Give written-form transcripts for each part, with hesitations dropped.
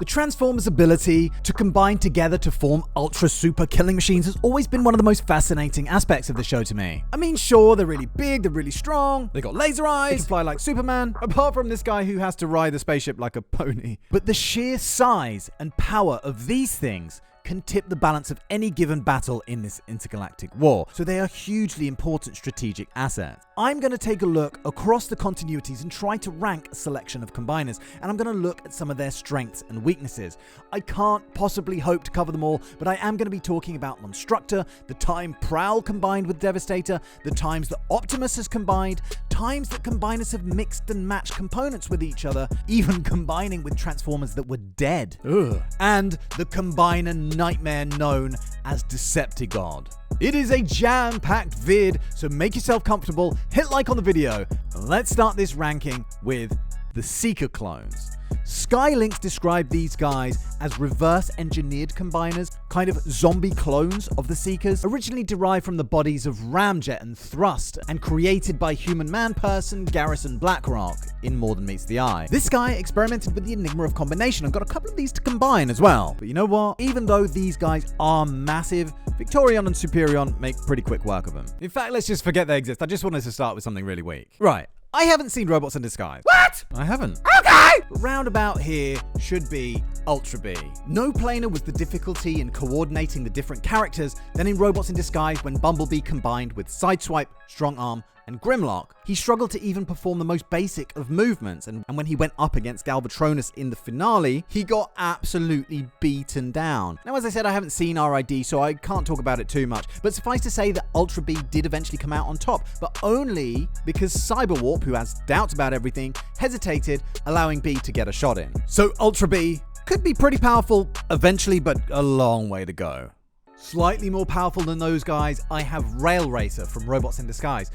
The Transformers' ability to combine together to form ultra super killing machines has always been one of the most fascinating aspects of the show to me. I mean, sure, they're really big, they're really strong, they got laser eyes, they can fly like Superman, apart from this guy who has to ride the spaceship like a pony. But the sheer size and power of these things can tip the balance of any given battle in this intergalactic war, so they are hugely important strategic assets. I'm going to take a look across the continuities and try to rank a selection of combiners, and I'm going to look at some of their strengths and weaknesses. I can't possibly hope to cover them all, but I am going to be talking about Monstructor, the time Prowl combined with Devastator, the times that Optimus has combined, times that combiners have mixed and matched components with each other, even combining with Transformers that were dead. Ugh. And the combiner nightmare known as Deceptigod. It is a jam-packed vid, so make yourself comfortable, hit like on the video. Let's start this ranking with the Seeker clones. Skylinks describe these guys as reverse-engineered combiners, kind of zombie clones of the Seekers, originally derived from the bodies of Ramjet and Thrust, and created by human man-person Garrison Blackrock in More Than Meets the Eye. This guy experimented with the enigma of combination and got a couple of these to combine as well. But you know what? Even though these guys are massive, Victorian and Superion make pretty quick work of them. In fact, let's just forget they exist. I just wanted to start with something really weak. Right. I haven't seen Robots in Disguise. What? I haven't. Okay! But round about here should be Ultra B. No plainer was the difficulty in coordinating the different characters than in Robots in Disguise when Bumblebee combined with Sideswipe, Strong Arm, and Grimlock. He struggled to even perform the most basic of movements, and when he went up against Galvatronus in the finale, he got absolutely beaten down. Now, as I said, I haven't seen RID, so I can't talk about it too much, but suffice to say that Ultra B did eventually come out on top, but only because Cyberwarp, who has doubts about everything, hesitated, allowing B to get a shot in. So Ultra B could be pretty powerful eventually, but a long way to go. Slightly more powerful than those guys, I have Rail Racer from Robots in Disguise.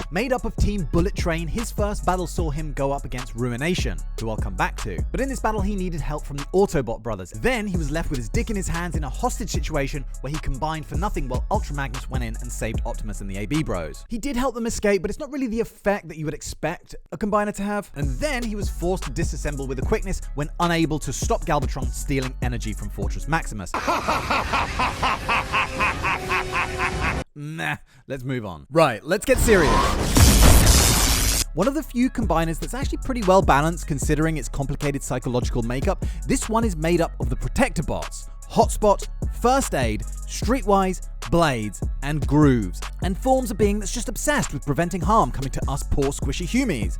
Made up of Team Bullet Train, his first battle saw him go up against Ruination, who I'll come back to. But in this battle, he needed help from the Autobot brothers. Then he was left with his dick in his hands in a hostage situation where he combined for nothing while Ultra Magnus went in and saved Optimus and the AB bros. He did help them escape, but it's not really the effect that you would expect a combiner to have. And then he was forced to disassemble with a quickness when unable to stop Galvatron stealing energy from Fortress Maximus. Nah, let's move on. Right, let's get serious. One of the few combiners that's actually pretty well balanced considering its complicated psychological makeup, this one is made up of the Protector bots, Hotspot, First Aid, Streetwise, Blades, and Grooves, and forms a being that's just obsessed with preventing harm coming to us poor squishy humies.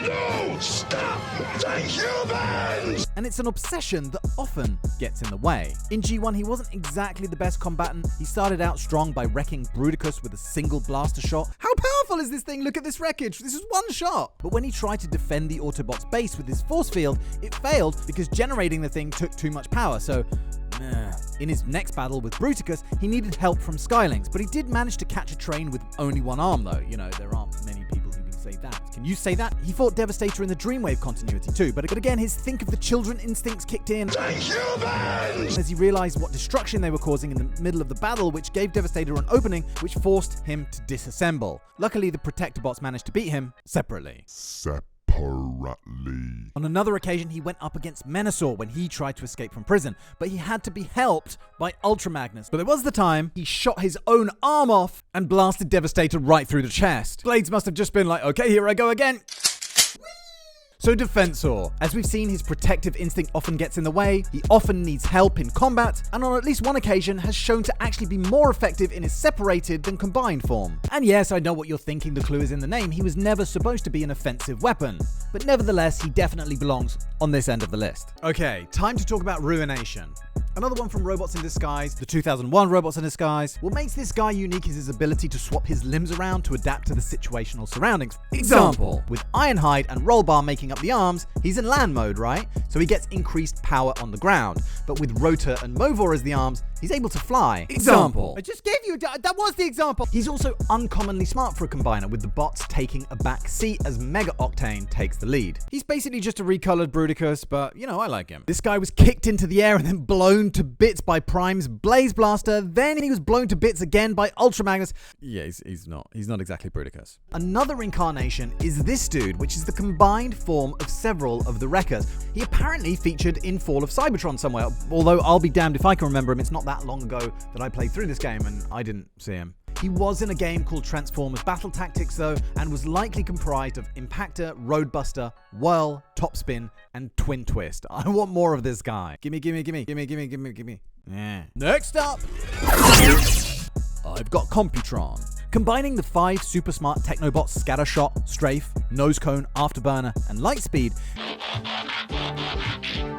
No! Stop the humans! And it's an obsession that often gets in the way. In G1, he wasn't exactly the best combatant. He started out strong by wrecking Bruticus with a single blaster shot. How powerful is this thing? Look at this wreckage. This is one shot. But when he tried to defend the Autobot's base with his force field, it failed because generating the thing took too much power, so in his next battle with Bruticus, he needed help from Skylinks, but he did manage to catch a train with only one arm though. You know, there aren't many people who can say that. Can you say that? He fought Devastator in the Dreamwave continuity too, but again, his think of the children instincts kicked in as he realized what destruction they were causing in the middle of the battle, which gave Devastator an opening, which forced him to disassemble. Luckily, the Protector bots managed to beat him separately. On another occasion, he went up against Menasor when he tried to escape from prison, but he had to be helped by Ultra Magnus. But there was the time he shot his own arm off and blasted Devastator right through the chest. Blades must have just been like, okay, here I go again. So Defensor, as we've seen, his protective instinct often gets in the way, he often needs help in combat, and on at least one occasion has shown to actually be more effective in his separated than combined form. And yes, I know what you're thinking, the clue is in the name, he was never supposed to be an offensive weapon. But nevertheless, he definitely belongs on this end of the list. Okay, time to talk about Ruination. Another one from Robots in Disguise, the 2001 Robots in Disguise. What makes this guy unique is his ability to swap his limbs around to adapt to the situational surroundings. Example, with Ironhide and Rollbar making up the arms, he's in land mode, right? So he gets increased power on the ground. But with Rotor and Movor as the arms, he's able to fly. Example. I just gave you, that was the example. He's also uncommonly smart for a combiner, with the bots taking a back seat as Mega Octane takes the lead. He's basically just a recolored Bruticus, but you know, I like him. This guy was kicked into the air and then blown blown to bits by Prime's Blaze Blaster, then he was blown to bits again by Ultra Magnus. Yeah, he's not exactly Bruticus. Another incarnation is this dude, which is the combined form of several of the Wreckers. He apparently featured in Fall of Cybertron somewhere, although I'll be damned if I can remember him. It's not that long ago that I played through this game and I didn't see him. He was in a game called Transformers Battle Tactics though, and was likely comprised of Impactor, Roadbuster, Whirl, Topspin, and Twin Twist. I want more of this guy. Gimme. Yeah. Next up, I've got Computron. Combining the 5 super smart Technobots Scattershot, Strafe, Nose Cone, Afterburner, and Lightspeed,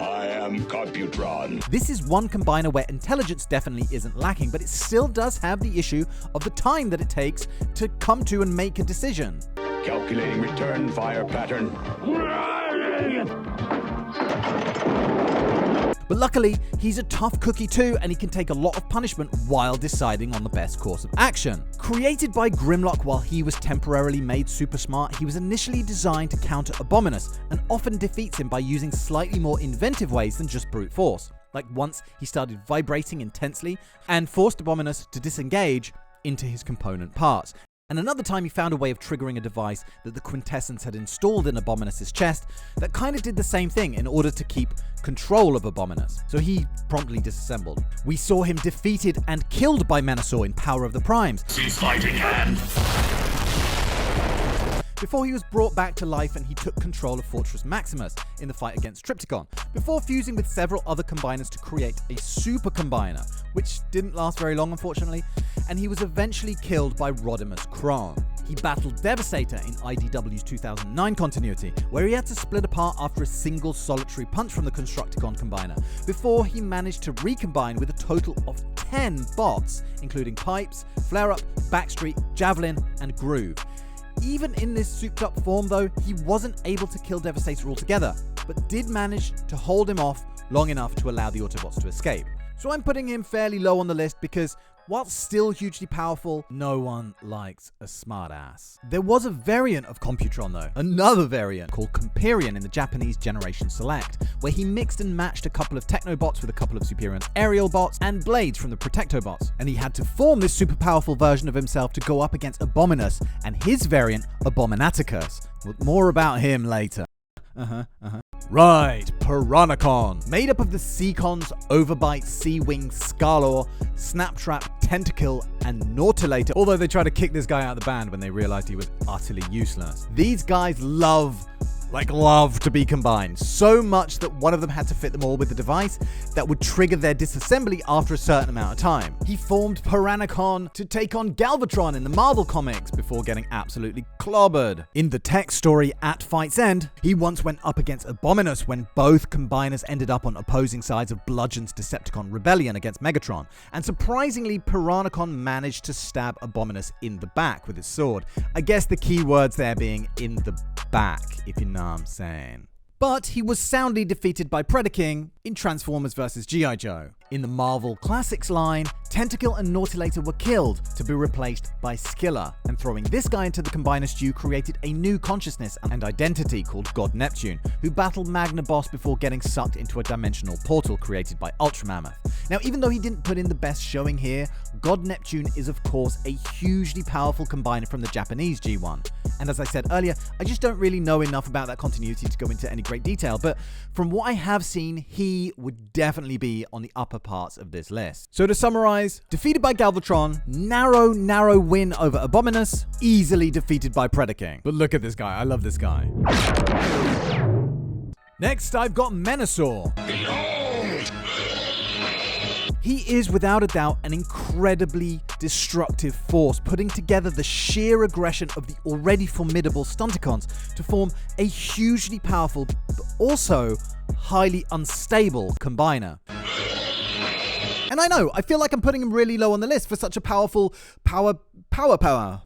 I am Computron. This is one combiner where intelligence definitely isn't lacking, but it still does have the issue of the time that it takes to come to and make a decision. Calculating return fire pattern. But luckily, he's a tough cookie too, and he can take a lot of punishment while deciding on the best course of action. Created by Grimlock while he was temporarily made super smart, he was initially designed to counter Abominus, and often defeats him by using slightly more inventive ways than just brute force. Like once he started vibrating intensely and forced Abominus to disengage into his component parts. And another time he found a way of triggering a device that the Quintessence had installed in Abominus' chest that kind of did the same thing in order to keep control of Abominus. So he promptly disassembled. We saw him defeated and killed by Menasor in Power of the Primes. Cease fighting hand. Before he was brought back to life and he took control of Fortress Maximus in the fight against Triptychon, before fusing with several other combiners to create a super combiner, which didn't last very long unfortunately, and he was eventually killed by Rodimus Kron. He battled Devastator in IDW's 2009 continuity, where he had to split apart after a single solitary punch from the Constructicon combiner, before he managed to recombine with a total of 10 bots, including Pipes, Flare-Up, Backstreet, Javelin, and Groove. Even in this souped up form though, he wasn't able to kill Devastator altogether, but did manage to hold him off long enough to allow the Autobots to escape. So I'm putting him fairly low on the list because, while still hugely powerful, no one likes a smartass. There was a variant of Computron though, another variant called Superion in the Japanese Generation Select, where he mixed and matched a couple of Technobots with a couple of Superion's aerial bots and blades from the Protectobots, and he had to form this super powerful version of himself to go up against Abominus and his variant, Abominaticus. But more about him later. Right, Piranacon. Made up of the Seacons, Overbite, Sea-Wing, Scarlor, Snaptrap, Tentacle, and Nautilator, although they tried to kick this guy out of the band when they realized he was utterly useless. These guys love to be combined, so much that one of them had to fit them all with a device that would trigger their disassembly after a certain amount of time. He formed Piranacon to take on Galvatron in the Marvel comics before getting absolutely clobbered. In the text story At Fight's End, he once went up against Abominus when both combiners ended up on opposing sides of Bludgeon's Decepticon rebellion against Megatron, and surprisingly Piranacon managed to stab Abominus in the back with his sword. I guess the key words there being in the back, if you know what I'm saying. But he was soundly defeated by Predaking in Transformers vs. G.I. Joe. In the Marvel Classics line, Tentacle and Nautilator were killed to be replaced by Skiller, and throwing this guy into the Combiner stew created a new consciousness and identity called God Neptune, who battled Magnaboss before getting sucked into a dimensional portal created by Ultra Mammoth. Now, even though he didn't put in the best showing here, God Neptune is of course a hugely powerful combiner from the Japanese G1. And as I said earlier, I just don't really know enough about that continuity to go into any great detail, but from what I have seen, he would definitely be on the upper parts of this list. So to summarize, defeated by Galvatron, narrow win over Abominus, easily defeated by Predaking. But look at this guy, I love this guy. Next, I've got Menasor. He is without a doubt an incredibly destructive force, putting together the sheer aggression of the already formidable Stunticons to form a hugely powerful, but also highly unstable combiner. And I know, I feel like I'm putting him really low on the list for such a powerful power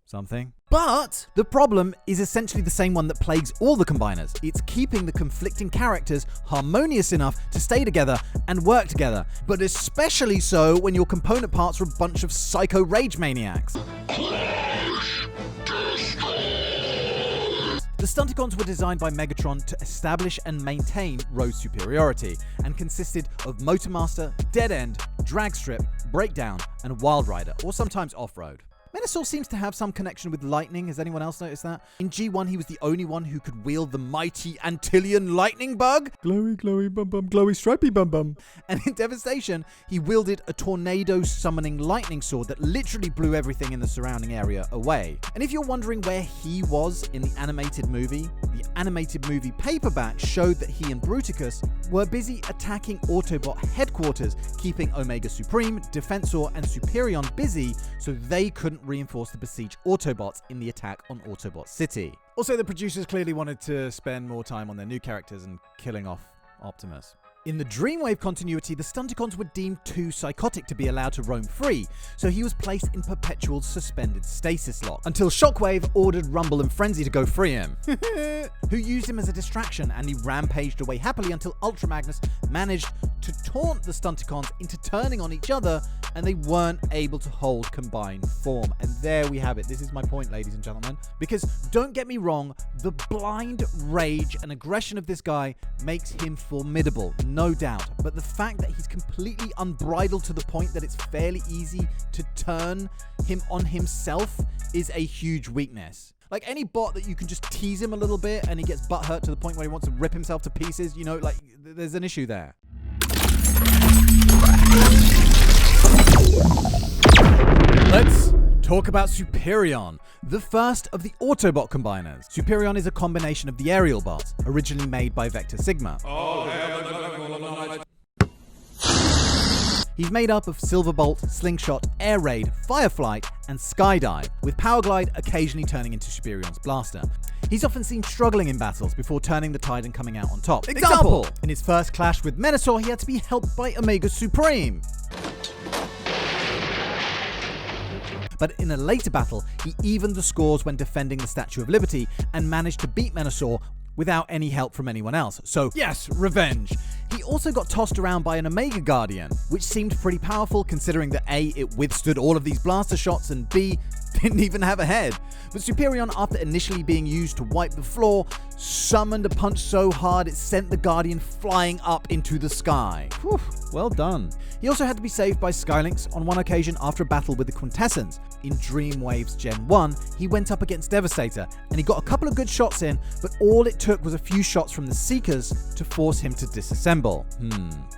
something. But the problem is essentially the same one that plagues all the combiners. It's keeping the conflicting characters harmonious enough to stay together and work together, but especially so when your component parts are a bunch of psycho rage maniacs. The The Stunticons were designed by Megatron to establish and maintain road superiority, and consisted of Motormaster, Dead End, Dragstrip, Breakdown, and Wild Rider, or sometimes Off-Road. Menasor seems to have some connection with lightning. Has anyone else noticed that? In G1, he was the only one who could wield the mighty Antillean lightning bug. Glowy, glowy, bum bum, glowy, stripey bum bum. And in Devastation, he wielded a tornado summoning lightning sword that literally blew everything in the surrounding area away. And if you're wondering where he was in the animated movie paperback showed that he and Bruticus were busy attacking Autobot headquarters, keeping Omega Supreme, Defensor, and Superion busy so they couldn't reinforce the besieged Autobots in the attack on Autobot City. Also, the producers clearly wanted to spend more time on their new characters and killing off Optimus. In the Dreamwave continuity, the Stunticons were deemed too psychotic to be allowed to roam free, so he was placed in perpetual suspended stasis lock, until Shockwave ordered Rumble and Frenzy to go free him, who used him as a distraction, and he rampaged away happily until Ultra Magnus managed to taunt the Stunticons into turning on each other, and they weren't able to hold combined form. And there we have it. This is my point, ladies and gentlemen, because don't get me wrong, the blind rage and aggression of this guy makes him formidable, no doubt, but the fact that he's completely unbridled to the point that it's fairly easy to turn him on himself is a huge weakness. Like any bot that you can just tease him a little bit and he gets butthurt to the point where he wants to rip himself to pieces, you know, like there's an issue there. Let's talk about Superion, the first of the Autobot Combiners. Superion is a combination of the aerial bots, originally made by Vector Sigma. He's made up of Silverbolt, Slingshot, Air Raid, Fireflight, and Skydive, with Powerglide occasionally turning into Superion's blaster. He's often seen struggling in battles before turning the tide and coming out on top. Example! In his first clash with Menasor, he had to be helped by Omega Supreme. But in a later battle, he evened the scores when defending the Statue of Liberty and managed to beat Menasor without any help from anyone else. So yes, revenge. He also got tossed around by an Omega Guardian, which seemed pretty powerful considering that A, it withstood all of these blaster shots, and B, didn't even have a head. But Superion, after initially being used to wipe the floor, summoned a punch so hard it sent the Guardian flying up into the sky. Whew, well done. He also had to be saved by Skylynx on one occasion after a battle with the Quintessence. In Dreamwave's Gen 1, he went up against Devastator, and he got a couple of good shots in, but all it took was a few shots from the Seekers to force him to disassemble.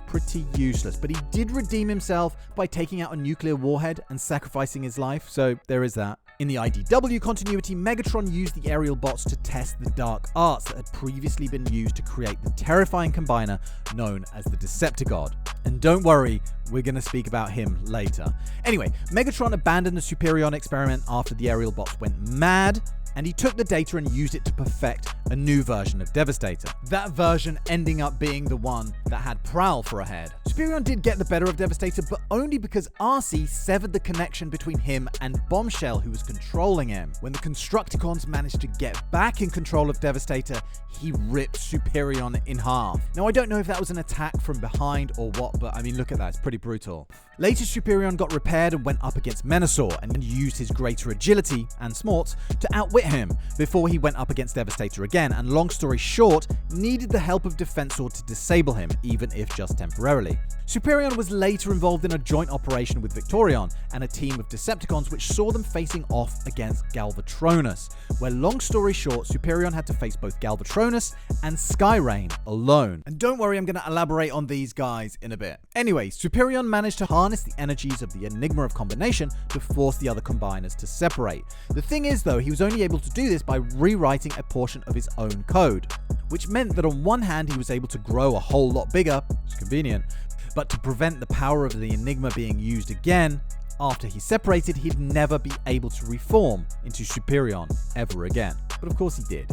Pretty useless, but he did redeem himself by taking out a nuclear warhead and sacrificing his life, so there is that. In the IDW continuity, Megatron used the aerial bots to test the dark arts that had previously been used to create the terrifying combiner known as the Deceptigod. And don't worry, we're going to speak about him later. Anyway, Megatron abandoned the Superion experiment after the aerial bots went mad, and he took the data and used it to perfect a new version of Devastator. That version ending up being the one that had Prowl for a head. Superion did get the better of Devastator, but only because Arcee severed the connection between him and Bombshell, who was controlling him. When the Constructicons managed to get back in control of Devastator, he ripped Superion in half. Now, I don't know if that was an attack from behind or what, but I mean, look at that, it's pretty brutal. Later, Superion got repaired and went up against Menasor and used his greater agility and smarts to outwit him before he went up against Devastator again, and long story short, needed the help of Defensor to disable him, even if just temporarily. Superion was later involved in a joint operation with Victorian and a team of Decepticons which saw them facing off against Galvatronus, where long story short, Superion had to face both Galvatronus and Skyrain alone. And don't worry, I'm going to elaborate on these guys in a bit. Anyway, Superion managed to harness the energies of the Enigma of Combination to force the other combiners to separate. The thing is though, he was only able to do this by rewriting a portion of his own code, which meant that on one hand he was able to grow a whole lot bigger, it's convenient, but to prevent the power of the Enigma being used again, after he separated, he'd never be able to reform into Superion ever again. But of course he did.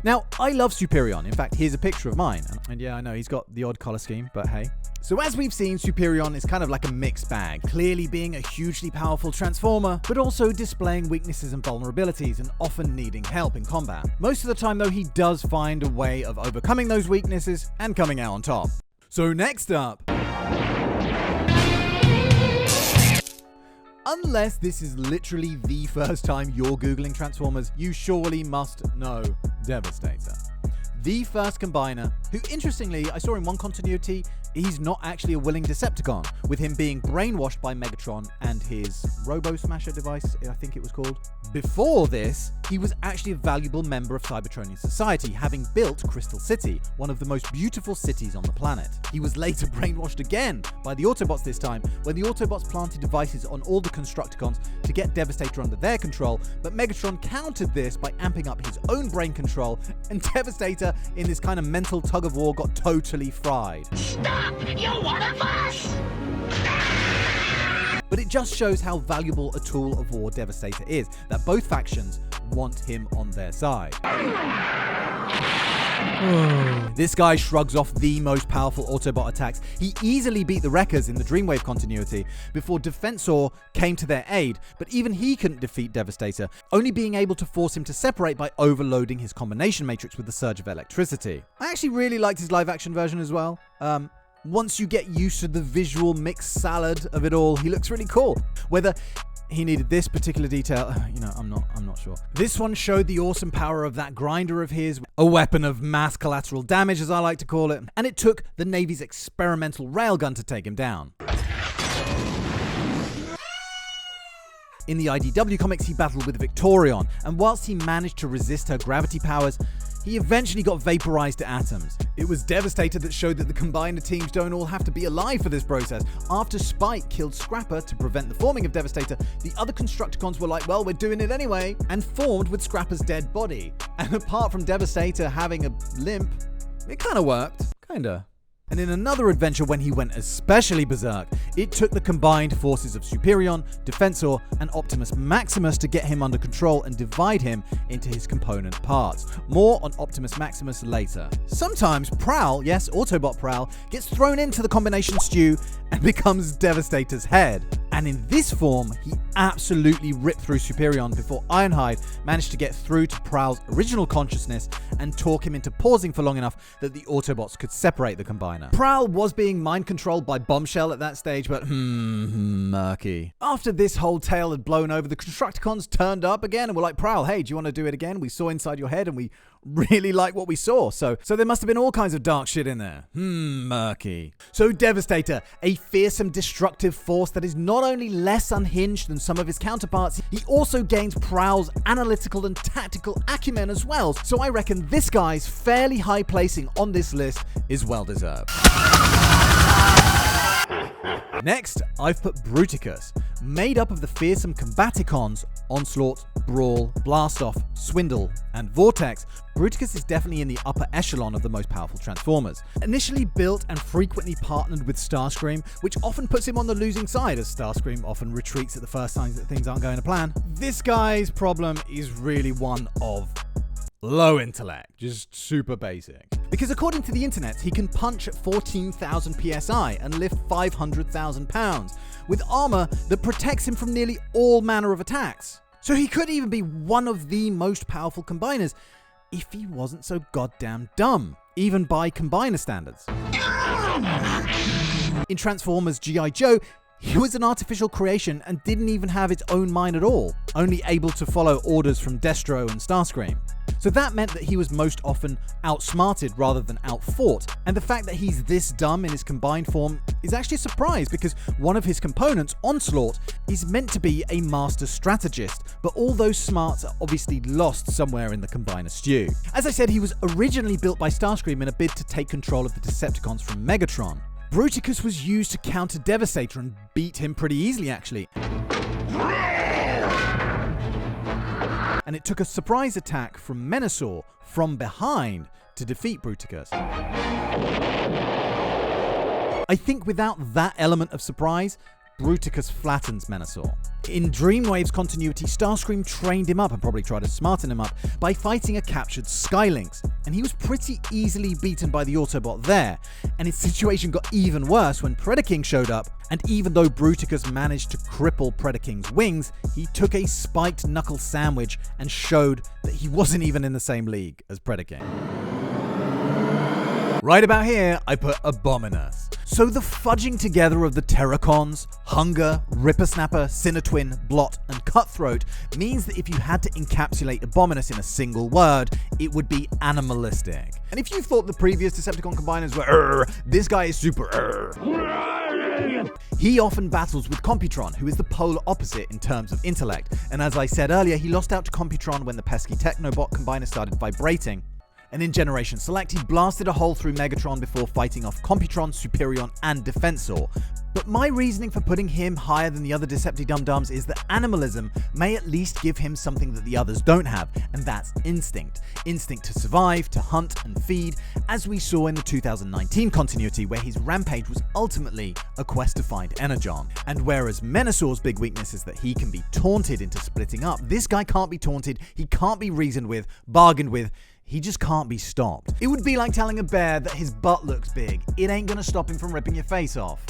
Now, I love Superion. In fact, here's a picture of mine. And yeah, I know, he's got the odd color scheme, but hey. So as we've seen, Superion is kind of like a mixed bag, clearly being a hugely powerful transformer, but also displaying weaknesses and vulnerabilities and often needing help in combat. Most of the time though, he does find a way of overcoming those weaknesses and coming out on top. So next up, Unless this is literally the first time you're Googling Transformers, you surely must know Devastator. The first combiner, who interestingly, I saw in one continuity, he's not actually a willing Decepticon, with him being brainwashed by Megatron and his Robo-Smasher device, I think it was called. Before this, he was actually a valuable member of Cybertronian society, having built Crystal City, one of the most beautiful cities on the planet. He was later brainwashed again by the Autobots this time, when the Autobots planted devices on all the Constructicons to get Devastator under their control, but Megatron countered this by amping up his own brain control, and Devastator, in this kind of mental tug-of-war, got totally fried. Stop! You're one of us! But it just shows how valuable a tool of war Devastator is, that both factions want him on their side. This guy shrugs off the most powerful Autobot attacks. He easily beat the Wreckers in the Dreamwave continuity before Defensor came to their aid, but even he couldn't defeat Devastator, only being able to force him to separate by overloading his combination matrix with the surge of electricity. I actually really liked his live-action version as well. Once you get used to the visual mixed salad of it all, he looks really cool. Whether he needed this particular detail, I'm not sure. This one showed the awesome power of that grinder of his, a weapon of mass collateral damage, as I like to call it, and it took the Navy's experimental railgun to take him down. In the IDW comics, he battled with Victorian, and whilst he managed to resist her gravity powers, he eventually got vaporized to atoms. It was Devastator that showed that the Combiner teams don't all have to be alive for this process. After Spike killed Scrapper to prevent the forming of Devastator, the other Constructicons were like, well, we're doing it anyway, and formed with Scrapper's dead body. And apart from Devastator having a limp, it kinda worked. Kinda. And in another adventure when he went especially berserk, it took the combined forces of Superion, Defensor, and Optimus Maximus to get him under control and divide him into his component parts. More on Optimus Maximus later. Sometimes Prowl, yes, Autobot Prowl, gets thrown into the combination stew and becomes Devastator's head. And in this form, he absolutely ripped through Superion before Ironhide managed to get through to Prowl's original consciousness and talk him into pausing for long enough that the Autobots could separate the Combiner. Prowl was being mind-controlled by Bombshell at that stage, but murky. After this whole tale had blown over, the Constructicons turned up again and were like, Prowl, hey, do you want to do it again? We saw inside your head and we really like what we saw. So there must have been all kinds of dark shit in there. Murky. So Devastator, a fearsome, destructive force that is not only less unhinged than some of his counterparts, he also gains Prowl's analytical and tactical acumen as well. So I reckon this guy's fairly high placing on this list is well deserved. Next, I've put Bruticus. Made up of the fearsome Combaticons, Onslaught, Brawl, Blastoff, Swindle, and Vortex, Bruticus is definitely in the upper echelon of the most powerful Transformers. Initially built and frequently partnered with Starscream, which often puts him on the losing side as Starscream often retreats at the first signs that things aren't going to plan. This guy's problem is really one of low intellect, just super basic. Because according to the internet, he can punch at 14,000 psi and lift 500,000 pounds, with armor that protects him from nearly all manner of attacks. So he could even be one of the most powerful combiners if he wasn't so goddamn dumb, even by combiner standards. In Transformers G.I. Joe, he was an artificial creation and didn't even have its own mind at all, only able to follow orders from Destro and Starscream. So that meant that he was most often outsmarted rather than outfought, and the fact that he's this dumb in his combined form is actually a surprise because one of his components, Onslaught, is meant to be a master strategist, but all those smarts are obviously lost somewhere in the combiner stew. As I said, he was originally built by Starscream in a bid to take control of the Decepticons from Megatron. Bruticus was used to counter Devastator and beat him pretty easily, actually. And it took a surprise attack from Menasor from behind to defeat Bruticus. I think without that element of surprise, Bruticus flattens Menasor. In Dreamwave's continuity, Starscream trained him up and probably tried to smarten him up by fighting a captured Skylynx, and he was pretty easily beaten by the Autobot there, and his situation got even worse when Predaking showed up, and even though Bruticus managed to cripple Predaking's wings, he took a spiked knuckle sandwich and showed that he wasn't even in the same league as Predaking. Right about here, I put Abominus. So the fudging together of the Terracons, Hunger, Rippersnapper, Sinatwin, Blot, and Cutthroat means that if you had to encapsulate Abominus in a single word, it would be animalistic. And if you thought the previous Decepticon combiners were this guy is super He often battles with Computron, who is the polar opposite in terms of intellect. And as I said earlier, he lost out to Computron when the pesky Technobot combiner started vibrating. And in Generation Select, he blasted a hole through Megatron before fighting off Computron, Superion, and Defensor. But my reasoning for putting him higher than the other Decepti-Dum-Dums is that animalism may at least give him something that the others don't have, and that's instinct. Instinct to survive, to hunt and feed, as we saw in the 2019 continuity where his rampage was ultimately a quest to find Energon. And whereas Menasor's big weakness is that he can be taunted into splitting up, this guy can't be taunted, he can't be reasoned with, bargained with, he just can't be stopped. It would be like telling a bear that his butt looks big. It ain't gonna stop him from ripping your face off.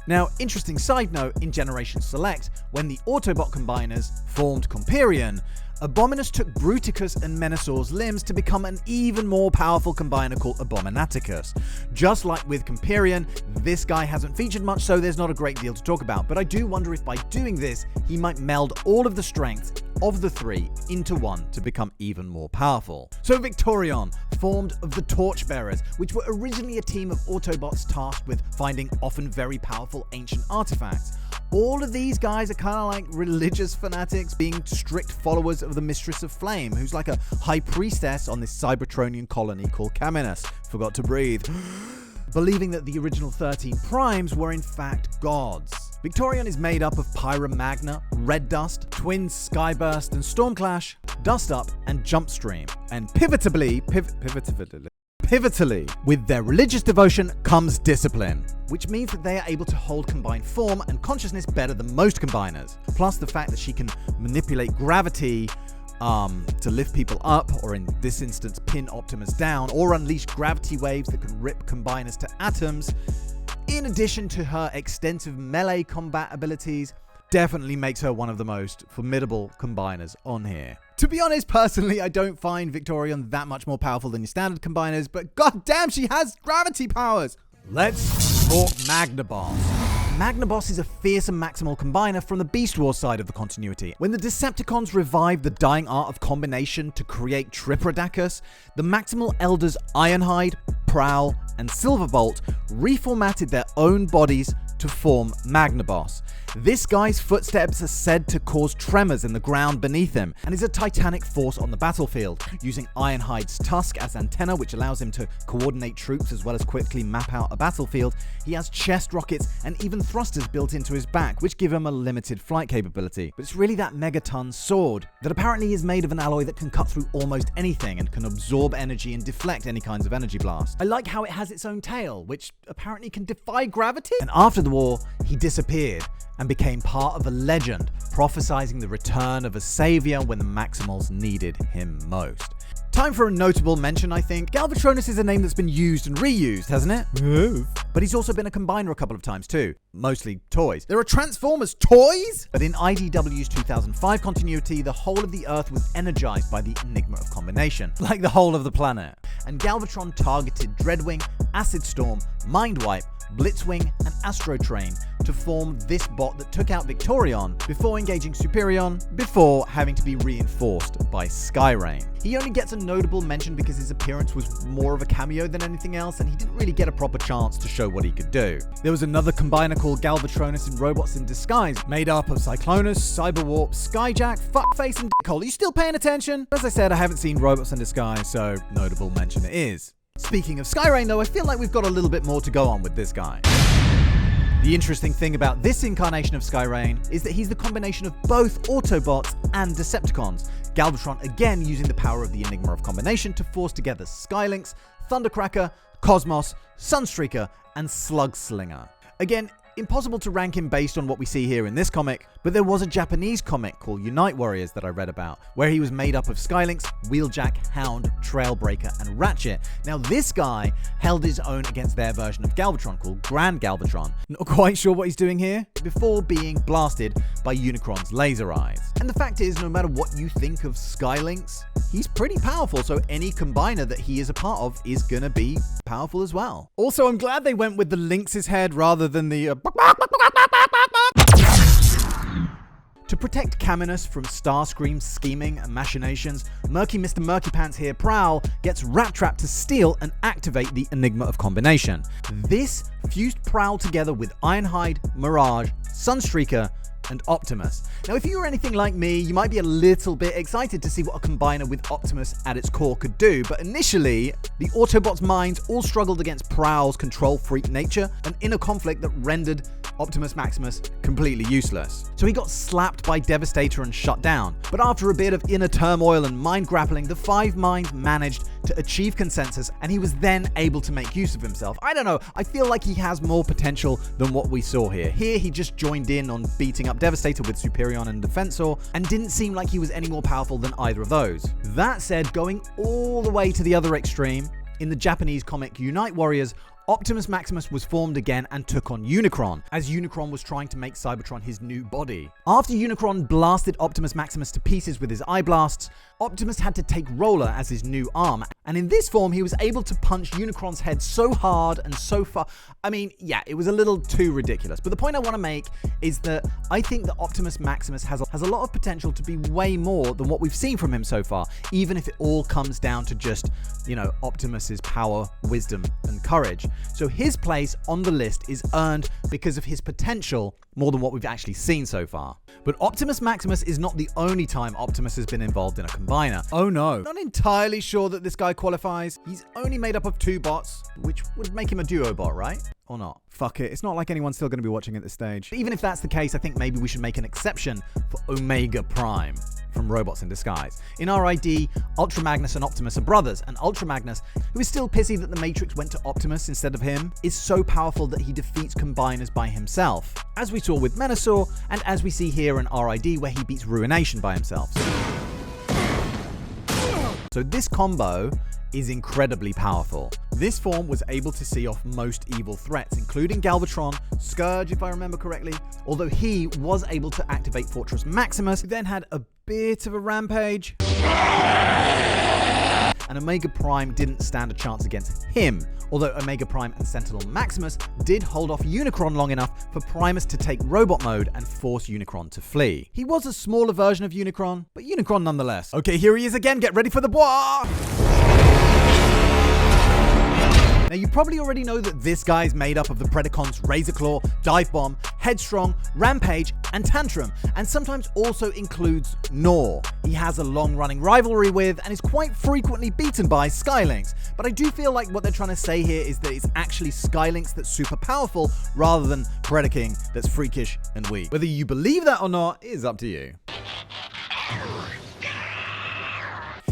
Now, interesting side note, in Generation Select, when the Autobot Combiners formed Superion, Abominus took Bruticus and Menasor's limbs to become an even more powerful combiner called Abominaticus. Just like with Superion, this guy hasn't featured much, so there's not a great deal to talk about, but I do wonder if by doing this, he might meld all of the strengths of the three into one to become even more powerful. So Victorian, formed of the Torchbearers, which were originally a team of Autobots tasked with finding often very powerful ancient artifacts. All of these guys are kind of like religious fanatics being strict followers of the Mistress of Flame, who's like a high priestess on this Cybertronian colony called Caminus. Forgot to breathe. Believing that the original 13 primes were in fact gods. Victorian is made up of Pyra Magna, Red Dust, Twins Skyburst and Stormclash, Dust Up and Jumpstream. And pivotally, with their religious devotion comes discipline, which means that they are able to hold combined form and consciousness better than most combiners. Plus the fact that she can manipulate gravity to lift people up, or in this instance pin Optimus down, or unleash gravity waves that can rip combiners to atoms, in addition to her extensive melee combat abilities, definitely makes her one of the most formidable combiners on here. To be honest, personally, I don't find Victorian that much more powerful than your standard combiners, but goddamn, she has gravity powers! Let's talk Magnaboss. Magnaboss is a fearsome maximal combiner from the Beast Wars side of the continuity. When the Decepticons revived the dying art of combination to create Predaking, the Maximal Elders Ironhide, Prowl, and Silverbolt reformatted their own bodies to form Magnaboss. This guy's footsteps are said to cause tremors in the ground beneath him, and is a titanic force on the battlefield, using Ironhide's tusk as antenna, which allows him to coordinate troops as well as quickly map out a battlefield. He has chest rockets and even thrusters built into his back, which give him a limited flight capability. But it's really that megaton sword that apparently is made of an alloy that can cut through almost anything and can absorb energy and deflect any kinds of energy blast. I like how it has its own tail, which apparently can defy gravity. And after the war, he disappeared and became part of a legend, prophesizing the return of a savior when the Maximals needed him most. Time for a notable mention, I think. Galvatronus is a name that's been used and reused, hasn't it? But he's also been a combiner a couple of times too. Mostly toys. There are Transformers toys? But in IDW's 2005 continuity, the whole of the Earth was energized by the Enigma of Combination. Like the whole of the planet. And Galvatron targeted Dreadwing, Acid Storm, Mindwipe, Blitzwing, and Astrotrain to form this bot that took out Victorian before engaging Superion, before having to be reinforced by Skyrain. He only gets a notable mention because his appearance was more of a cameo than anything else, and he didn't really get a proper chance to show what he could do. There was another combiner called Galvatronus in Robots in Disguise, made up of Cyclonus, Cyberwarp, Skyjack, Fuckface, and Dickhole. Are you still paying attention? As I said, I haven't seen Robots in Disguise, so notable mention it is. Speaking of Skyrain though, I feel like we've got a little bit more to go on with this guy. The interesting thing about this incarnation of Skyrain is that he's the combination of both Autobots and Decepticons. Galvatron again using the power of the Enigma of Combination to force together Skylynx, Thundercracker, Cosmos, Sunstreaker, and Slugslinger. Again, Impossible to rank him based on what we see here in this comic, but there was a Japanese comic called Unite Warriors that I read about, where he was made up of Skylynx, Wheeljack, Hound, Trailbreaker, and Ratchet. Now this guy held his own against their version of Galvatron called Grand Galvatron. Not quite sure what he's doing here, before being blasted by Unicron's laser eyes. And the fact is, no matter what you think of Skylynx, he's pretty powerful, so any combiner that he is a part of is gonna be powerful as well. Also, I'm glad they went with the Lynx's head rather than the To protect Caminus from Starscream's scheming and machinations, Murky Mr. Murkypants here, Prowl, gets rat-trapped to steal and activate the Enigma of Combination. This fused Prowl together with Ironhide, Mirage, Sunstreaker, and Optimus. Now, if you were anything like me, you might be a little bit excited to see what a combiner with Optimus at its core could do, but initially, the Autobots' minds all struggled against Prowl's control freak nature, an inner conflict that rendered Optimus Maximus completely useless. So he got slapped by Devastator and shut down. But after a bit of inner turmoil and mind grappling, the five minds managed to achieve consensus, and he was then able to make use of himself. I don't know, I feel like he has more potential than what we saw here. Here, he just joined in on beating up Devastator with Superion and Defensor, and didn't seem like he was any more powerful than either of those. That said, going all the way to the other extreme, in the Japanese comic Unite Warriors, Optimus Maximus was formed again and took on Unicron, as Unicron was trying to make Cybertron his new body. After Unicron blasted Optimus Maximus to pieces with his eye blasts, Optimus had to take Roller as his new arm, and in this form he was able to punch Unicron's head so hard and so far. I mean, yeah, it was a little too ridiculous, but the point I want to make is that I think that Optimus Maximus has a lot of potential to be way more than what we've seen from him so far, even if it all comes down to just, Optimus's power, wisdom, and courage. So his place on the list is earned because of his potential more than what we've actually seen so far. But Optimus Maximus is not the only time Optimus has been involved in a combiner. Oh no. Not entirely sure that this guy qualifies. He's only made up of 2 bots, which would make him a duo bot, right? Or not? Fuck it, it's not like anyone's still going to be watching at this stage. But even if that's the case, I think maybe we should make an exception for Omega Prime from Robots in Disguise. In RID, Ultra Magnus and Optimus are brothers, and Ultra Magnus, who is still pissy that the Matrix went to Optimus instead of him, is so powerful that he defeats combiners by himself, as we saw with Menasor, and as we see here in RID where he beats Ruination by himself. So this combo is incredibly powerful. This form was able to see off most evil threats, including Galvatron, Scourge if I remember correctly, although he was able to activate Fortress Maximus, who then had a bit of a rampage. And Omega Prime didn't stand a chance against him, although Omega Prime and Sentinel Maximus did hold off Unicron long enough for Primus to take robot mode and force Unicron to flee. He was a smaller version of Unicron, but Unicron nonetheless. Okay, here he is again, get ready for the bois! Now, you probably already know that this guy is made up of the Predacons Razor Claw, Dive Bomb, Headstrong, Rampage, and Tantrum, and sometimes also includes Gnaw. He has a long-running rivalry with and is quite frequently beaten by Skylynx, but I do feel like what they're trying to say here is that it's actually Skylynx that's super powerful rather than Predaking that's freakish and weak. Whether you believe that or not is up to you.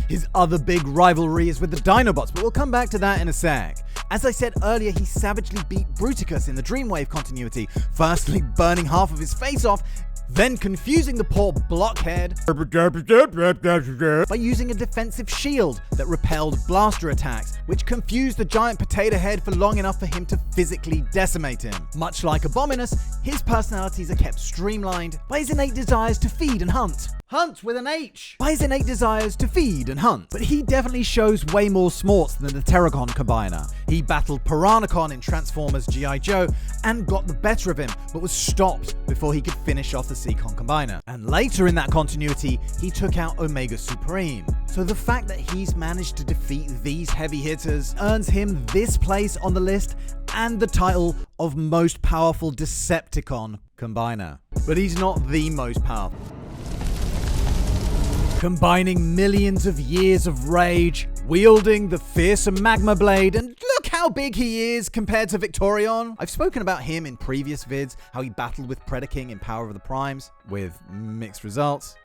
His other big rivalry is with the Dinobots, but we'll come back to that in a sec. As I said earlier, he savagely beat Bruticus in the Dreamwave continuity, firstly burning half of his face off, then confusing the poor blockhead by using a defensive shield that repelled blaster attacks, which confused the giant potato head for long enough for him to physically decimate him. Much like Abominus, his personalities are kept streamlined by his innate desires to feed and hunt. Hunt with an H! By his innate desires to feed and hunt. But he definitely shows way more smarts than the Terracon Combiner. He battled Piranacon in Transformers G.I. Joe and got the better of him, but was stopped before he could finish off the Seacon Combiner. And later in that continuity, he took out Omega Supreme. So the fact that he's managed to defeat these heavy hitters earns him this place on the list and the title of most powerful Decepticon Combiner. But he's not the most powerful. Combining millions of years of rage, wielding the fearsome magma blade, and look how big he is compared to Victorian. I've spoken about him in previous vids, how he battled with Predaking in Power of the Primes, with mixed results.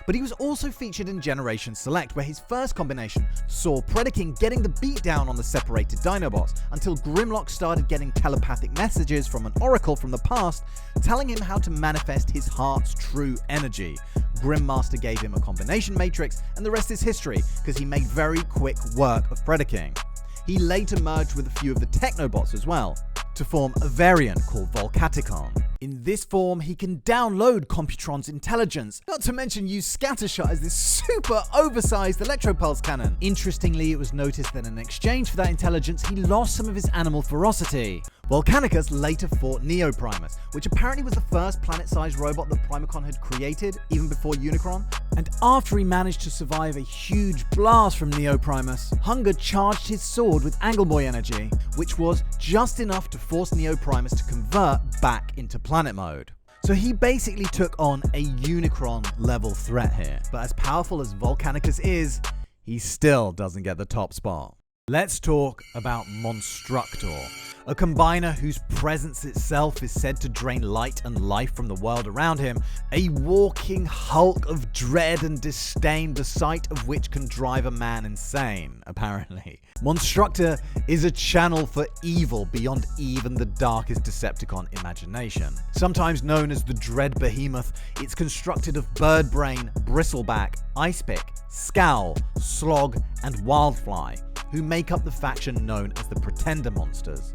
But he was also featured in Generation Select, where his first combination saw Predaking getting the beatdown on the separated Dinobots, until Grimlock started getting telepathic messages from an oracle from the past telling him how to manifest his heart's true energy. Grimmaster gave him a combination matrix, and the rest is history, because he made very quick work of Predaking. He later merged with a few of the Technobots as well, to form a variant called Volcanicus. In this form, he can download Computron's intelligence, not to mention use Scattershot as this super oversized electropulse cannon. Interestingly, it was noticed that in exchange for that intelligence, he lost some of his animal ferocity. Volcanicus later fought Neoprimus, which apparently was the first planet-sized robot that Primacon had created, even before Unicron. And after he managed to survive a huge blast from Neoprimus, Hunger charged his sword with Angleboy energy, which was just enough to force Neoprimus to convert back into planet mode. So he basically took on a Unicron-level threat here. But as powerful as Volcanicus is, he still doesn't get the top spot. Let's talk about Monstructor, a combiner whose presence itself is said to drain light and life from the world around him, a walking hulk of dread and disdain, the sight of which can drive a man insane, apparently. Monstructor is a channel for evil beyond even the darkest Decepticon imagination. Sometimes known as the Dread Behemoth, it's constructed of Birdbrain, Bristleback, Icepick, Scowl, Slog, and Wildfly, who make up the faction known as the Pretender Monsters.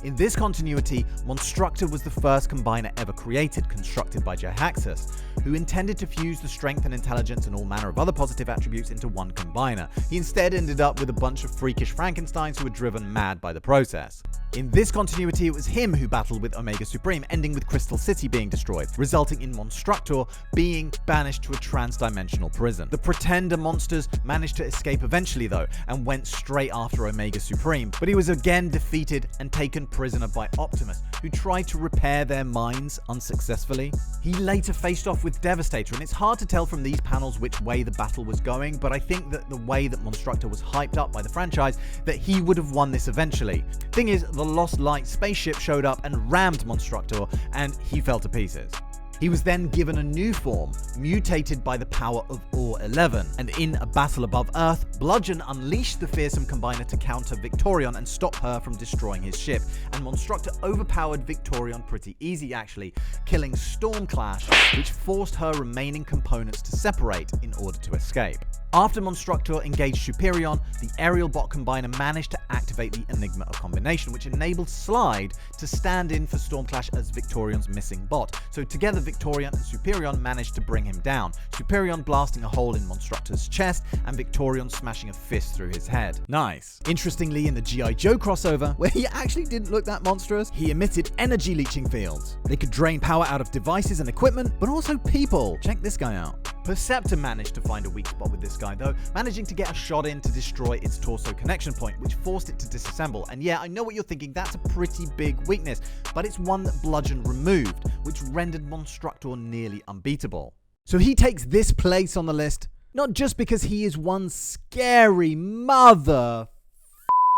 In this continuity, Monstructor was the first combiner ever created, constructed by Jahaxus, who intended to fuse the strength and intelligence and all manner of other positive attributes into one combiner. He instead ended up with a bunch of freakish Frankensteins who were driven mad by the process. In this continuity, it was him who battled with Omega Supreme, ending with Crystal City being destroyed, resulting in Monstructor being banished to a trans-dimensional prison. The Pretender monsters managed to escape eventually though, and went straight after Omega Supreme, but he was again defeated and taken prisoner by Optimus, who tried to repair their minds unsuccessfully. He later faced off with Devastator, and it's hard to tell from these panels which way the battle was going, but I think that the way that Monstructor was hyped up by the franchise, that he would have won this eventually. Thing is, the Lost Light spaceship showed up and rammed Monstructor, and he fell to pieces. He was then given a new form, mutated by the power of Or-11, and in a battle above Earth, Bludgeon unleashed the fearsome combiner to counter Victorian and stop her from destroying his ship, and Monstructor overpowered Victorian pretty easy actually, killing Stormclash, which forced her remaining components to separate in order to escape. After Monstructor engaged Superion, the aerial bot combiner managed to activate the Enigma of Combination, which enabled Slide to stand in for Stormclash as Victorion's missing bot. So together Victorian and Superion managed to bring him down, Superion blasting a hole in Monstructor's chest and Victorion smashing a fist through his head. Nice. Interestingly, in the G.I. Joe crossover, where he actually didn't look that monstrous, he emitted energy leeching fields. They could drain power out of devices and equipment, but also people. Check this guy out. Perceptor managed to find a weak spot with this guy though, managing to get a shot in to destroy its torso connection point, which forced it to disassemble. And yeah, I know what you're thinking, that's a pretty big weakness, but it's one that Bludgeon removed, which rendered Monstructor nearly unbeatable. So he takes this place on the list, not just because he is one scary mother,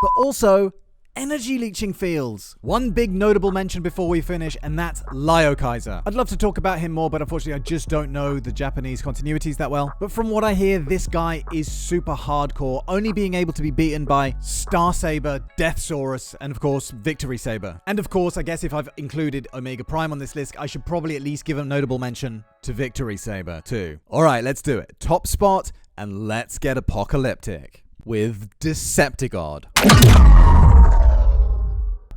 but also energy leeching fields. One big notable mention before we finish, and that's Lyokaiser. I'd love to talk about him more, but unfortunately I just don't know the Japanese continuities that well. But from what I hear, this guy is super hardcore, only being able to be beaten by Star Saber, Deathsaurus, and of course Victory Saber. And of course, I guess if I've included Omega Prime on this list, I should probably at least give a notable mention to Victory Saber too. Alright, let's do it. Top spot, and let's get apocalyptic with Deceptigod.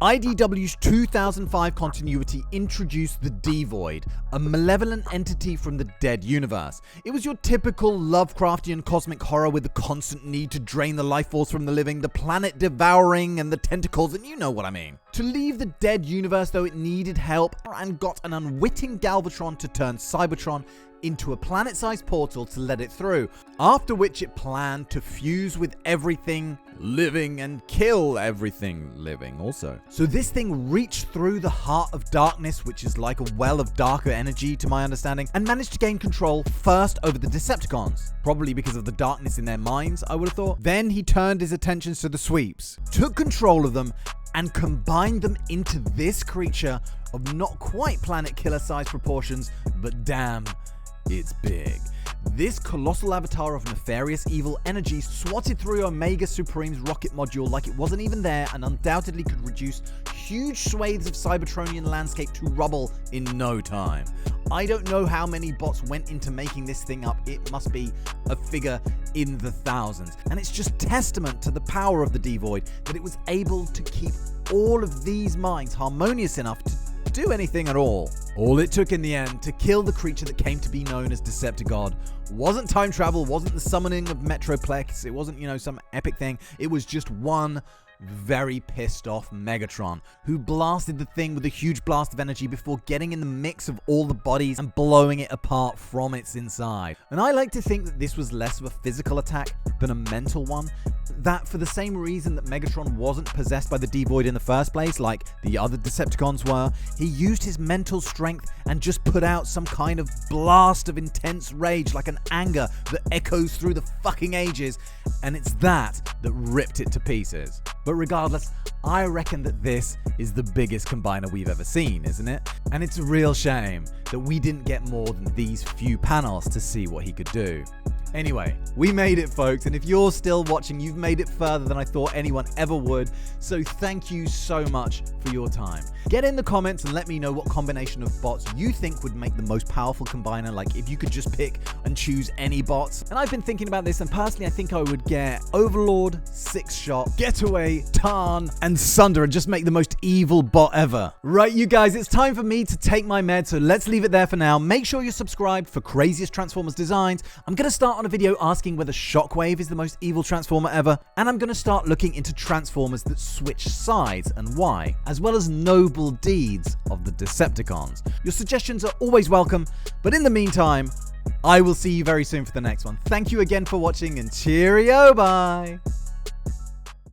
IDW's 2005 continuity introduced the D-Void, a malevolent entity from the dead universe. It was your typical Lovecraftian cosmic horror with the constant need to drain the life force from the living, the planet devouring, and the tentacles, and you know what I mean. To leave the dead universe, though, it needed help and got an unwitting Galvatron to turn Cybertron into a planet-sized portal to let it through, after which it planned to fuse with everything living and kill everything living also. So this thing reached through the heart of darkness, which is like a well of darker energy to my understanding, and managed to gain control first over the Decepticons, probably because of the darkness in their minds, I would have thought. Then he turned his attentions to the Sweeps, took control of them, and combined them into this creature of not quite planet killer size proportions, but damn, it's big. This colossal avatar of nefarious evil energy swatted through Omega Supreme's rocket module like it wasn't even there, and undoubtedly could reduce huge swathes of Cybertronian landscape to rubble in no time. I don't know how many bots went into making this thing up. It must be a figure in the thousands. And it's just testament to the power of the Devoid that it was able to keep all of these minds harmonious enough to do anything at all. All it took in the end to kill the creature that came to be known as Deceptigod wasn't time travel, wasn't the summoning of Metroplex, it wasn't, some epic thing. It was just one very pissed off Megatron who blasted the thing with a huge blast of energy before getting in the mix of all the bodies and blowing it apart from its inside. And I like to think that this was less of a physical attack than a mental one, that for the same reason that Megatron wasn't possessed by the Devoid in the first place like the other Decepticons were, he used his mental strength and just put out some kind of blast of intense rage, like an anger that echoes through the fucking ages, and it's that ripped it to pieces. But regardless, I reckon that this is the biggest combiner we've ever seen, isn't it? And it's a real shame that we didn't get more than these few panels to see what he could do. Anyway, we made it, folks, and if you're still watching, you've made it further than I thought anyone ever would, so thank you so much for your time. Get in the comments and let me know what combination of bots you think would make the most powerful combiner, like if you could just pick and choose any bots. And I've been thinking about this, and personally I think I would get Overlord, Six Shot, Getaway, Tarn, and Sunder, and just make the most evil bot ever. Right, you guys, it's time for me to take my med, so let's leave it there for now. Make sure you're subscribed for craziest Transformers designs. I'm going to start on a video asking whether Shockwave is the most evil Transformer ever, and I'm going to start looking into Transformers that switch sides and why, as well as noble deeds of the Decepticons. Your suggestions are always welcome, but in the meantime, I will see you very soon for the next one. Thank you again for watching, and cheerio, bye!